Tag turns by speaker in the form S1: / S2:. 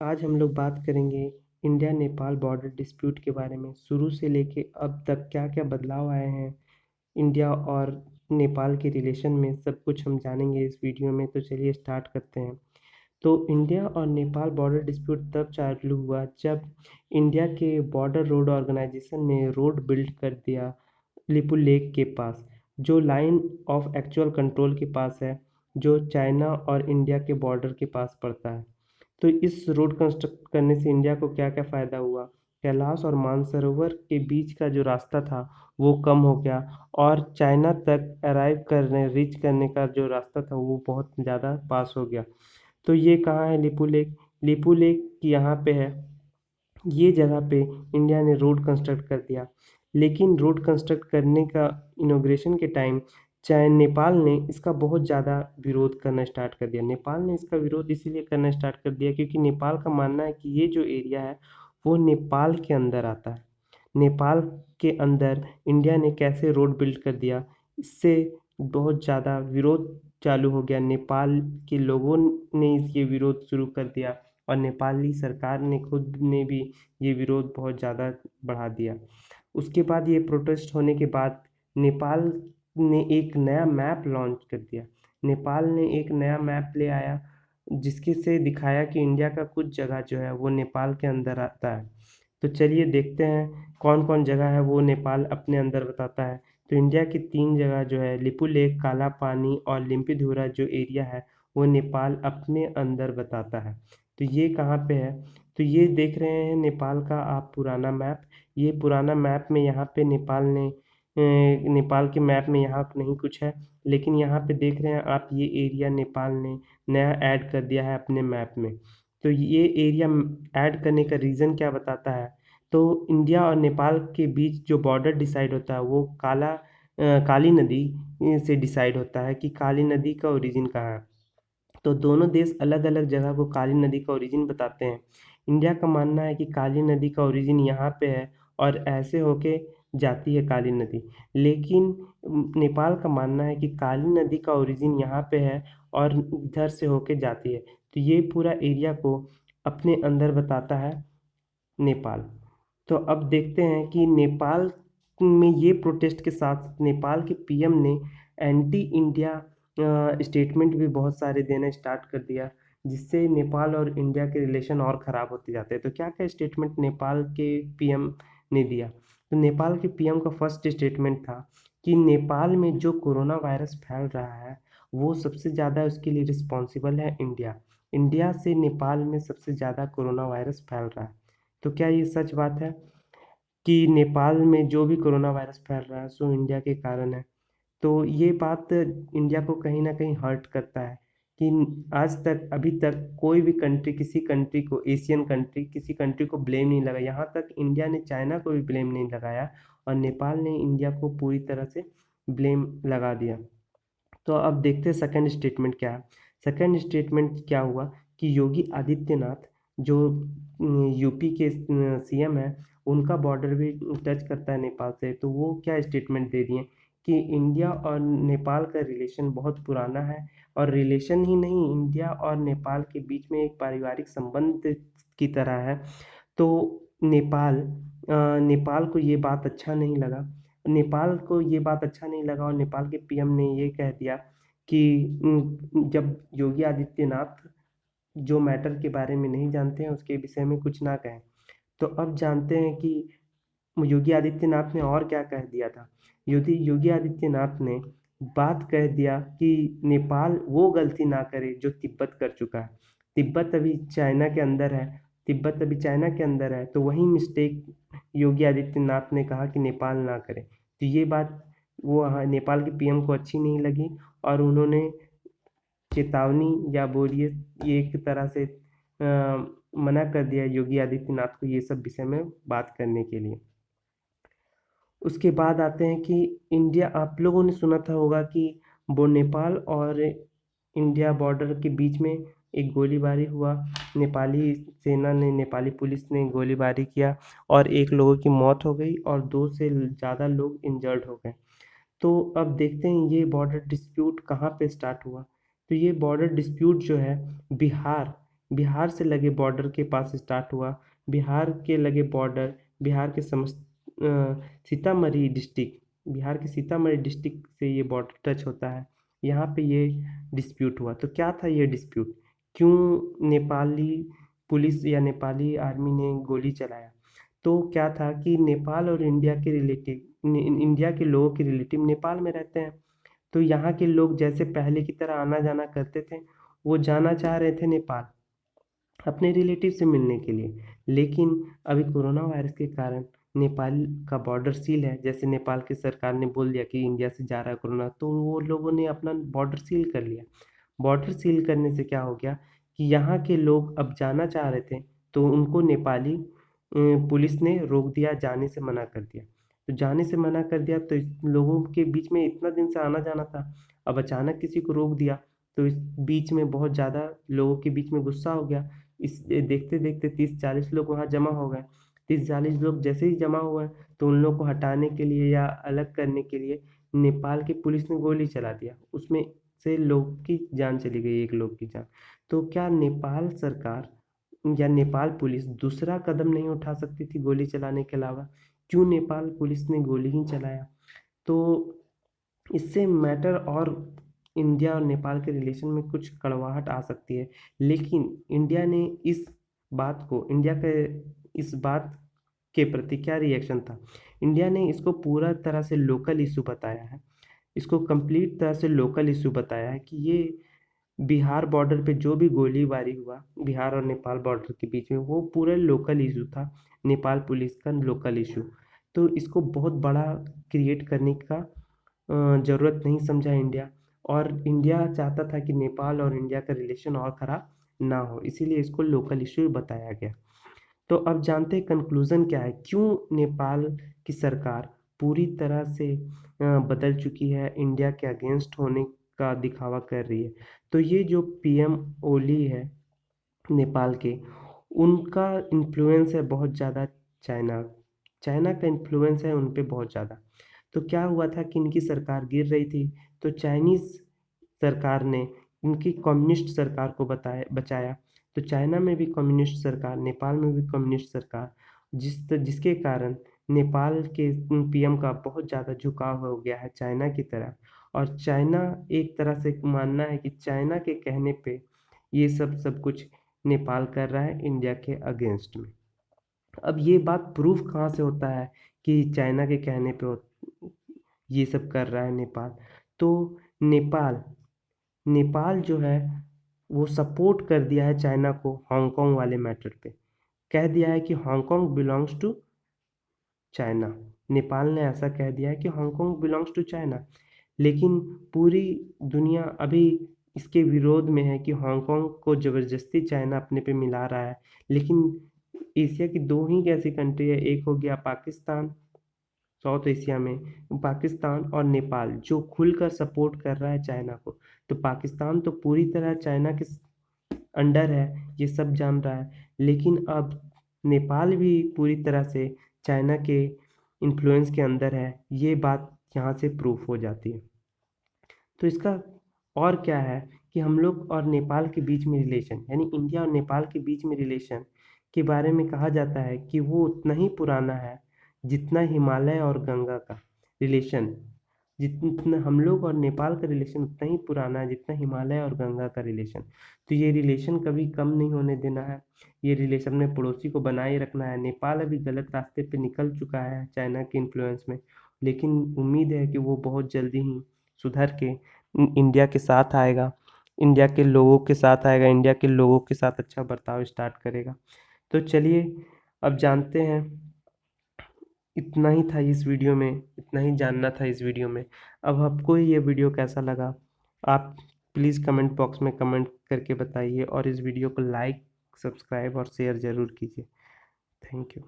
S1: आज हम लोग बात करेंगे इंडिया नेपाल बॉर्डर डिस्प्यूट के बारे में। शुरू से लेके अब तक क्या-क्या बदलाव आए हैं इंडिया और नेपाल के रिलेशन में, सब कुछ हम जानेंगे इस वीडियो में। तो चलिए स्टार्ट करते हैं। तो इंडिया और नेपाल बॉर्डर डिस्प्यूट तब चालू हुआ जब इंडिया के बॉर्डर रोड ऑर्गेनाइजेशन ने रोड बिल्ड कर दिया लिपू लेक के पास, जो लाइन ऑफ एक्चुअल कंट्रोल के पास है, जो चाइना और इंडिया के बॉर्डर के पास पड़ता है। तो इस रोड कंस्ट्रक्ट करने से इंडिया को क्या-क्या फ़ायदा हुआ? कैलाश और मानसरोवर के बीच का जो रास्ता था, वो कम हो गया और चाइना तक रीच करने का जो रास्ता था, वो बहुत ज़्यादा पास हो गया। तो ये कहाँ है लिपू लेक? लिपू लेक यहाँ पे है। ये जगह पे इंडिया ने रोड कंस्ट्रक्ट कर दिया। लेकिन रोड कंस्ट्रक्ट करने का इनॉग्रेशन के टाइम नेपाल ने इसका बहुत ज़्यादा विरोध करना स्टार्ट कर दिया। नेपाल ने इसका विरोध इसीलिए करना स्टार्ट कर दिया क्योंकि नेपाल का मानना है कि ये जो एरिया है, वो नेपाल के अंदर आता है। नेपाल के अंदर इंडिया ने कैसे रोड बिल्ड कर दिया, इससे बहुत ज़्यादा विरोध चालू हो गया। नेपाल के लोगों ने ये विरोध शुरू कर दिया और नेपाली सरकार ने खुद ने भी ये विरोध बहुत ज़्यादा बढ़ा दिया। उसके बाद ये प्रोटेस्ट होने के बाद नेपाल ने एक नया मैप लॉन्च कर दिया। नेपाल ने एक नया मैप ले आया जिसके से दिखाया कि इंडिया का कुछ जगह जो है वो नेपाल के अंदर आता है। तो चलिए देखते हैं कौन-कौन जगह है वो नेपाल अपने अंदर बताता है। तो इंडिया की 3 जगह जो है लिपू लेक, काला पानी और लिम्पीधुरा जो एरिया है, वो नेपाल अपने अंदर बताता है। तो ये कहाँ पे है? तो ये देख रहे हैं नेपाल का आप पुराना मैप। ये पुराना मैप में यहाँ पे नेपाल के मैप में यहाँ नहीं कुछ है, लेकिन यहाँ पे देख रहे हैं आप ये एरिया नेपाल ने नया ऐड कर दिया है अपने मैप में। तो ये एरिया ऐड करने का रीज़न क्या बताता है? तो इंडिया और नेपाल के बीच जो बॉर्डर डिसाइड होता है वो काली नदी से डिसाइड होता है कि काली नदी का ओरिजिन कहाँ है। तो दोनों देश अलग-अलग जगह को काली नदी का ओरिजिन बताते हैं। इंडिया का मानना है कि काली नदी का ओरिजिन यहाँ पे है और ऐसे होके जाती है काली नदी। लेकिन नेपाल का मानना है कि काली नदी का ओरिजिन यहाँ पे है और इधर से होके जाती है। तो ये पूरा एरिया को अपने अंदर बताता है नेपाल। तो अब देखते हैं कि नेपाल में ये प्रोटेस्ट के साथ नेपाल के पीएम ने एंटी इंडिया स्टेटमेंट भी बहुत सारे देना स्टार्ट कर दिया, जिससे नेपाल और इंडिया के रिलेशन और ख़राब होते जाते हैं। तो क्या-क्या स्टेटमेंट नेपाल के पीएम ने दिया? तो नेपाल के पीएम का फर्स्ट स्टेटमेंट था कि नेपाल में जो कोरोना वायरस फैल रहा है, वो सबसे ज़्यादा उसके लिए रिस्पॉन्सिबल है इंडिया। इंडिया से नेपाल में सबसे ज़्यादा कोरोना वायरस फैल रहा है। तो क्या ये सच बात है कि नेपाल में जो भी कोरोना वायरस फैल रहा है सो इंडिया के कारण है? तो ये बात इंडिया को कहीं न कहीं हर्ट करता है कि आज तक अभी तक कोई भी कंट्री किसी कंट्री को एशियन कंट्री किसी कंट्री को ब्लेम नहीं लगाया। यहाँ तक इंडिया ने चाइना को भी ब्लेम नहीं लगाया और नेपाल ने इंडिया को पूरी तरह से ब्लेम लगा दिया। तो अब देखते हैं सेकंड स्टेटमेंट क्या है। सेकंड स्टेटमेंट क्या हुआ कि योगी आदित्यनाथ जो यूपी के सीएम हैं, उनका बॉर्डर भी टच करता है नेपाल से। तो वो क्या स्टेटमेंट दे दिए कि इंडिया और नेपाल का रिलेशन बहुत पुराना है और रिलेशन ही नहीं, इंडिया और नेपाल के बीच में एक पारिवारिक संबंध की तरह है। तो नेपाल को ये बात अच्छा नहीं लगा। नेपाल को ये बात अच्छा नहीं लगा और नेपाल के पीएम ने ये कह दिया कि जब योगी आदित्यनाथ जो मैटर के बारे में नहीं जानते हैं, उसके विषय में कुछ ना कहें। तो अब जानते हैं कि योगी आदित्यनाथ ने और क्या कह दिया था। योगी योगी आदित्यनाथ ने बात कह दिया कि नेपाल वो गलती ना करे जो तिब्बत कर चुका है। तिब्बत अभी चाइना के अंदर है, तो वही मिस्टेक योगी आदित्यनाथ ने कहा कि नेपाल ना करे। तो ये बात वो वहाँ नेपाल के पीएम को अच्छी नहीं लगी और उन्होंने चेतावनी या बोलिए ये एक तरह से मना कर दिया योगी आदित्यनाथ को ये सब विषय में बात करने के लिए। उसके बाद आते हैं कि इंडिया आप लोगों ने सुना था होगा कि वो नेपाल और इंडिया बॉर्डर के बीच में एक गोलीबारी हुआ। नेपाली सेना ने नेपाली पुलिस ने गोलीबारी किया और 1 लोगों की मौत हो गई और 2 से ज़्यादा लोग इंजर्ड हो गए। तो अब देखते हैं ये बॉर्डर डिस्प्यूट कहाँ पे स्टार्ट हुआ। तो ये बॉर्डर डिस्प्यूट जो है बिहार बिहार से लगे बॉर्डर के पास स्टार्ट हुआ। बिहार के लगे बॉर्डर, बिहार के सीतामढ़ी डिस्ट्रिक्ट, बिहार के सीतामढ़ी डिस्ट्रिक्ट से ये बॉर्डर टच होता है। यहाँ पे ये डिस्प्यूट हुआ। तो क्या था ये डिस्प्यूट? क्यों नेपाली पुलिस या नेपाली आर्मी ने गोली चलाया? तो क्या था कि नेपाल और इंडिया के इंडिया के लोगों के रिलेटिव नेपाल में रहते हैं। तो यहाँ के लोग जैसे पहले की तरह आना जाना करते थे, वो जाना चाह रहे थे नेपाल अपने रिलेटिव से मिलने के लिए। लेकिन अभी कोरोना वायरस के कारण नेपाल का बॉर्डर सील है। जैसे नेपाल की सरकार ने बोल दिया कि इंडिया से जा रहा है कोरोना, तो वो लोगों ने अपना बॉर्डर सील कर लिया। बॉर्डर सील करने से क्या हो गया कि यहाँ के लोग अब जाना चाह रहे थे, तो उनको नेपाली पुलिस ने रोक दिया, जाने से मना कर दिया। तो जाने से मना कर दिया, तो इस लोगों के बीच में इतना दिन से आना जाना था, अब अचानक किसी को रोक दिया, तो इस बीच में बहुत ज़्यादा लोगों के बीच में गुस्सा हो गया। इस देखते देखते 30-40 लोग वहाँ जमा हो गए। 30-40 लोग जैसे ही जमा हुए, तो उन लोग को हटाने के लिए या अलग करने के लिए नेपाल की पुलिस ने गोली चला दिया। उसमें से लोग की जान चली गई, एक लोग की जान। तो क्या नेपाल सरकार या नेपाल पुलिस दूसरा कदम नहीं उठा सकती थी गोली चलाने के अलावा? क्यों नेपाल पुलिस ने गोली ही चलाया? तो इससे मैटर और इंडिया और नेपाल के रिलेशन में कुछ कड़वाहट आ सकती है। लेकिन इंडिया ने इस बात के प्रति क्या रिएक्शन था? इंडिया ने इसको पूरा तरह से लोकल इशू बताया है। इसको कंप्लीट तरह से लोकल इशू बताया है कि ये बिहार बॉर्डर पे जो भी गोलीबारी हुआ बिहार और नेपाल बॉर्डर के बीच में, वो पूरा लोकल इशू था, नेपाल पुलिस का लोकल इशू। तो इसको बहुत बड़ा क्रिएट करने का ज़रूरत नहीं समझा इंडिया। और इंडिया चाहता था कि नेपाल और इंडिया का रिलेशन और ख़राब ना हो, इसीलिए इसको लोकल इशू बताया गया। तो अब जानते हैं कंक्लूज़न क्या है, क्यों नेपाल की सरकार पूरी तरह से बदल चुकी है, इंडिया के अगेंस्ट होने का दिखावा कर रही है। तो ये जो पीएम ओली है नेपाल के, उनका इन्फ्लुएंस है बहुत ज़्यादा चाइना चाइना का इन्फ्लुएंस है उन पे बहुत ज़्यादा। तो क्या हुआ था कि इनकी सरकार गिर रही थी, तो चाइनीज़ सरकार ने इनकी कम्युनिस्ट सरकार को बचाया। तो चाइना में भी कम्युनिस्ट सरकार, नेपाल में भी कम्युनिस्ट सरकार, जिसके कारण नेपाल के पीएम का बहुत ज़्यादा झुकाव हो गया है चाइना की तरफ। और चाइना एक तरह से मानना है कि चाइना के कहने पे ये सब कुछ नेपाल कर रहा है इंडिया के अगेंस्ट में। अब ये बात प्रूफ कहाँ से होता है कि चाइना के कहने पे ये सब कर रहा है नेपाल? तो नेपाल नेपाल जो है वो सपोर्ट कर दिया है चाइना को हांगकांग वाले मैटर पे। कह दिया है कि Hong Kong belongs to China. Nepal ने ऐसा कह दिया है कि हांगकांग बिलोंग्स टू चाइना। लेकिन पूरी दुनिया अभी इसके विरोध में है कि हांगकांग को ज़बरदस्ती चाइना अपने पे मिला रहा है। लेकिन एशिया की दो ही ऐसी कंट्री है, एक हो गया पाकिस्तान, साउथ एशिया में पाकिस्तान, और नेपाल, जो खुलकर सपोर्ट कर रहा है चाइना को। तो पाकिस्तान तो पूरी तरह चाइना के अंडर है, ये सब जान रहा है। लेकिन अब नेपाल भी पूरी तरह से चाइना के इन्फ्लुएंस के अंदर है, ये बात यहाँ से प्रूफ हो जाती है। तो इसका और क्या है कि हम लोग और नेपाल के बीच में रिलेशन, यानी इंडिया और नेपाल के बीच में रिलेशन के बारे में कहा जाता है कि वो उतना ही पुराना है जितना हिमालय और गंगा का रिलेशन। जितना हम लोग और नेपाल का रिलेशन उतना ही पुराना है जितना हिमालय और गंगा का रिलेशन। तो ये रिलेशन कभी कम नहीं होने देना है, ये रिलेशन अपने पड़ोसी को बनाए रखना है। नेपाल अभी गलत रास्ते पे निकल चुका है चाइना के इन्फ्लुएंस में, लेकिन उम्मीद है कि वो बहुत जल्दी ही सुधर के इंडिया के साथ आएगा, इंडिया के लोगों के साथ आएगा, इंडिया के लोगों के साथ अच्छा बर्ताव स्टार्ट करेगा। तो चलिए अब जानते हैं, इतना ही था इस वीडियो में, इतना ही जानना था इस वीडियो में। अब आपको ये वीडियो कैसा लगा, आप प्लीज़ कमेंट बॉक्स में कमेंट करके बताइए, और इस वीडियो को लाइक, सब्सक्राइब और शेयर ज़रूर कीजिए। Thank you.